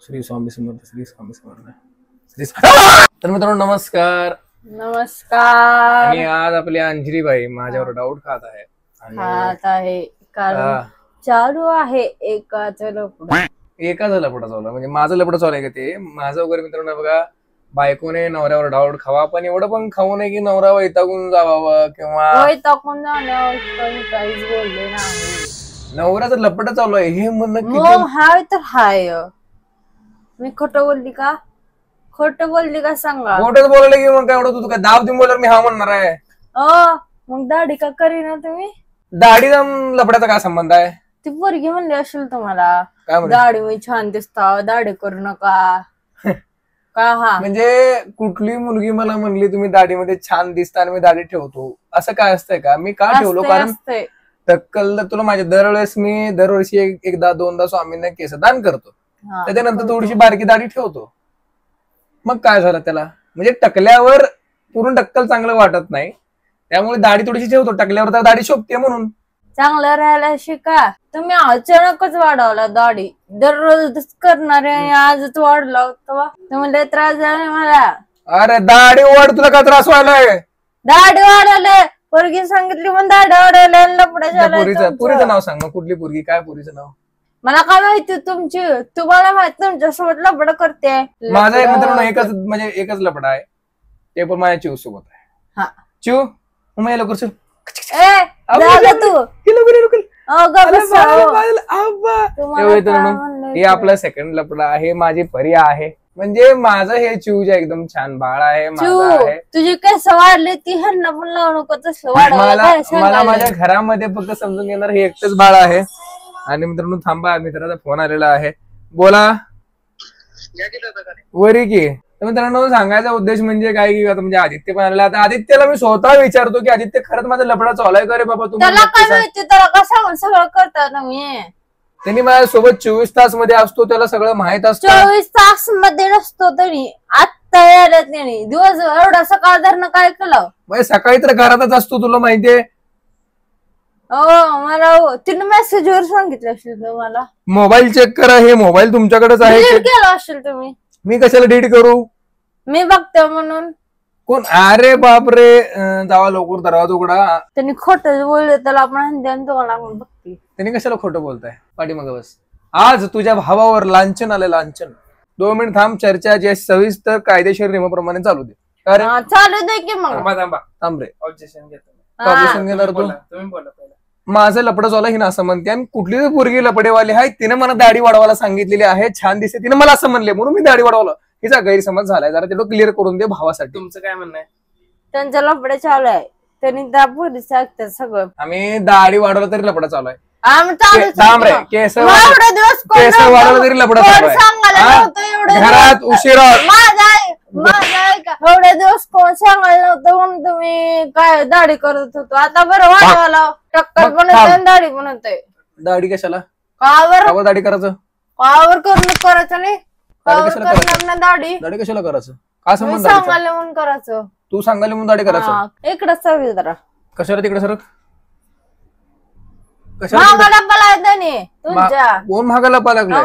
श्री स्वामी समर्थ, श्री स्वामी समर्थ, तर मित्रांनो नमस्कार. नमस्कार. आणि आज आपली अंजली बाई माझ्यावर डाऊट खात आहे खात आहे कारण चालू आहे एकाच लफडं. एकाच लपडा चालू म्हणजे माझं लपडा चालू आहे का ते माझं वगैरे. मित्रांनो बघा, बायकोने नवऱ्यावर डाऊट खावा, पण एवढं पण खाऊ नये की नवरा वैतागून जावावं किंवा वैतागून जाण्यावर काहीच बोलले नाही. नवऱ्याचं लपडा चालू आहे हे म्हणणं मग हाय तर हाय. मी खोटं बोलली का? खोटं बोलली का सांगा. खोटंच बोलले की मग काय एवढं तू काय दाब देऊन बोलल्यावर मी हा म्हणणार आहे. मग दाढी का करीना तुम्ही? दाढी लपड्याचा काय संबंध आहे? ती पोरगी म्हणली असेल तुम्हाला काय म्हणते? दाढी मी छान दिसता, दाढी करू नका का? हा म्हणजे कुठली मुलगी मला म्हणली तुम्ही दाढीमध्ये छान दिसता आणि मी दाढी ठेवतो, असं काय असतंय का? मी का ठेवलो? कारण टक्कल तुला माझ्या दरवर्षी एकदा दोनदा स्वामींना केसदान करतो, त्याच्यानंतर थोडीशी बारकी दाढी ठेवतो. मग काय झालं त्याला? म्हणजे टकल्यावर पूर्ण टक्कल चांगलं वाटत नाही, त्यामुळे दाढी थोडीशी ठेवतो. टकल्यावर तर दाढी शोभते म्हणून. चांगलं राहायला शिका. तुम्ही अचानकच वाढवला दाढी, दररोज करणारे आणि आजच वाढला तेव्हा तुम्हाला त्रास झाला मला. अरे दाढी वाढ, तुला काय त्रास व्हायलाय? दाढी वाढवले, पोरगी सांगितली पण दाढी वाढवले. पुरीचं नाव सांग मग. कुठली पोरगी? काय पुरीचं नाव? मला काय माहिती तुमची? तुम्हाला माहिती तुमच्यासोबत लपड करते. माझा एक मित्रांनो एकच लपडा आहे, ते पण माझ्या चिव सोबत आहे. चिव मग लवकर चल. हे आपला सेकंड लपडा आहे. माझी परी आहे, म्हणजे माझं हे चिव जे एकदम छान बाळ आहे. तुझी केस वाढली ती ह्यांना पण लावू नको तसलं वाढवलं. मला माझ्या घरामध्ये फक्त समजून घेणार हे एकटंच बाळ आहे. आणि मित्रांनो थांबा, मित्राचा फोन आलेला आहे. बोला. वरी की. तर मित्रांनो सांगायचा उद्देश म्हणजे काय की आता म्हणजे आदित्य पण आलेला. आता आदित्यला मी स्वतः विचारतो की आदित्य खरंच माझा लफडा चालू आहे का रे बाबा? त्याला काय माहिती? त्याला कसं सगळं करता तुम्ही? त्यांनी माझ्यासोबत 24 तास मध्ये असतो, त्याला सगळं माहित असतं. 24 तास मध्ये नसतो तरी आत्ता यायला त्यांनी दिवस एवढा सकाळ धरणं काय केलं? म्हणजे सकाळी तर घरातच असतो, तुला माहितीये. मला तिने मेसेजवर सांगितलं असेल तुम्हाला. मोबाईल चेक करा, हे मोबाईल तुमच्याकडेच आहे. केलं असेल तुम्ही. मी कशाला डिलीट करू? मी बघते म्हणून. कोण? अरे बापरे, जावा लवकर दरवाजा उघडा. त्यांनी खोटं बोलले त्याला आपण तुम्हाला बघते. त्यांनी कशाला खोटं बोलताय? पाठीमागं बस. आज तुझ्या भावावर लांछन आलं, लांछन. 2 मिनिट थांब. चर्चा जे सविस्तर कायदेशीर नियमाप्रमाणे चालू दे. चालू दे की मग. थांब रे. ऑब्जेक्शन घेणार तू? तुम्ही बोला पहिला. माझं लपडं झालं ही ना असं म्हणते, आणि कुठली पोरगी लपडेवाली आहे तिने मला दाढी वाढवायला सांगितलेली आहे. छान दिसते तिने मला असं म्हणले म्हणून मी दाढी वाढवलं. हिचा गैरसमज झालाय, जरा तेवढं क्लिअर करून दे भावासाठी. तुमचं काय म्हणणं आहे? त्यांच्या लपडे चालू आहे, त्यांनी त्या पोरी सांगतात सगळं. आम्ही दाढी वाढवलं तरी लपडा चालू आहे. केस वाढवलं तरी लपडा चालू आहे. घरात उशिरा. एवढे दिवस कोण सांगायला नव्हतं म्हणून तुम्ही काय दाढी करत होतो. आता बरं वाढवायला टक्कल पण होते, दाढी पण होते. दाढी कशाला? कावर दाढी करायचं? कावर करायचं नाही. दाढी दाढी कशाला करायचं? काय संबंध? सांगायला म्हणून करायचं. तू सांगायला म्हणून दाढी करायचं? इकडे सर जरा. कशाला तिकडे सर? कोण महागा लपा लागला?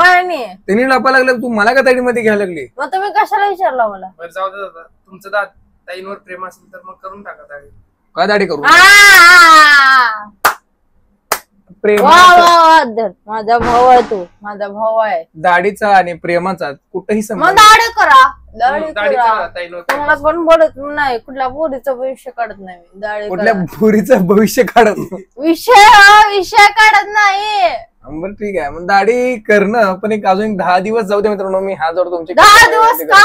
त्यांनी लपा लागलं, तू मला का दाढीमध्ये घ्यायला लागली? मग तुम्ही कशाला विचारला मला? बरं जाऊ दे दादा, तुमचं ताईंवर प्रेम असेल तर मग करून टाका दाढी. काय दाढी करू? प्रेम. माझा भाऊ आहे, तू माझा भाऊ आहे. दाढीचा आणि प्रेमाचा कुठेही मग संबंध. दाढी करा. दाढी करा ताईंवर प्रेम तुम्हाला पण बोलत नाही, कुठल्या पोरीचं भविष्य काढत नाही मी. दाढी कुठल्या पुरीचं भविष्य काढत नाही. विषय काढत नाही. बरं ठीक आहे, मग दाढी करणं पण अजून 10 दिवस जाऊ दे मित्रांनो. मी हा जोडतो तुमचे. 10 दिवस का?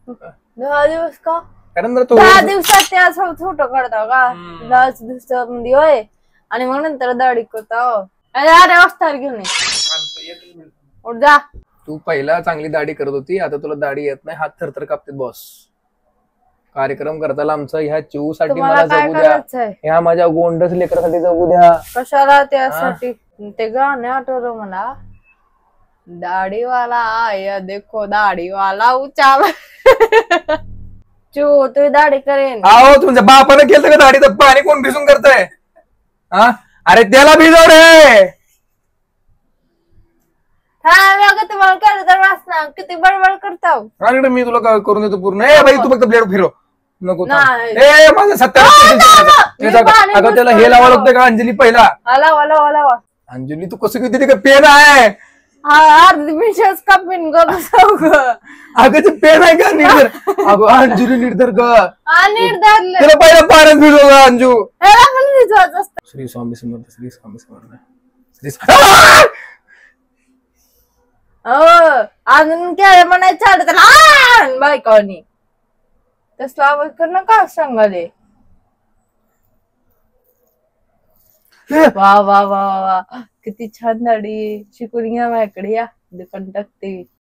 10 दिवस का? कारण 10 दिवसात ते असं छोटं काढता का? 10 दिवसामध्ये होय. आणि मग नंतर दाढी करता. अरे वस्तार घेऊन उठ जा. तू पहिला चांगली दाढी करत होती, आता तुला दाढी येत नाही, हात थरथर कापते. बॉस कार्यक्रम करताना आमचा ह्या चिऊ साठी मला जगू द्या, ह्या माझ्या गोंडस लेकरासाठी जगू द्या. कशाला? त्यासाठी ते गाणं आठवलं मला. दाढीवाला आया देखो दाढीवाला उचाल. चिऊ तू दाढी करेन. अहो तुमच्या बापाने केलं का दाढीचं पाणी? कोण भिजून करताय? अरे त्याला भिजव रे. हा मग तुम्हाला कळलं तर वाचना किती बडबड करताव. अरे मी तुला करून देतो पूर्ण. ए बाई तू फक्त ब्लेड फिरव नको थांब. नाही. ए माझं 70 पाणी अगं त्याला हे लावावं लागतं का अंजली पहिला. आला आला आला अंजली तू कसं किती का पेन आहे. हा मिशस कापीन गो अगं ते पेन आहे का निर्धर. अगं अंजली निर्धर ग आणि धरलं त्याला पहिला पाण्यात भिजव ग अंजू. ह्याला पण विश्वास असतो. श्री स्वामी समर्थ श्री स्वामी समर्थ श्री अजून काय म्हणायचं आलं त्याला बायकानी तसला आवाज करणं का सांगाले. वा वा वा वा किती छान दाढी शिकून घ्या माझ्याकडे या दुकान टाकते.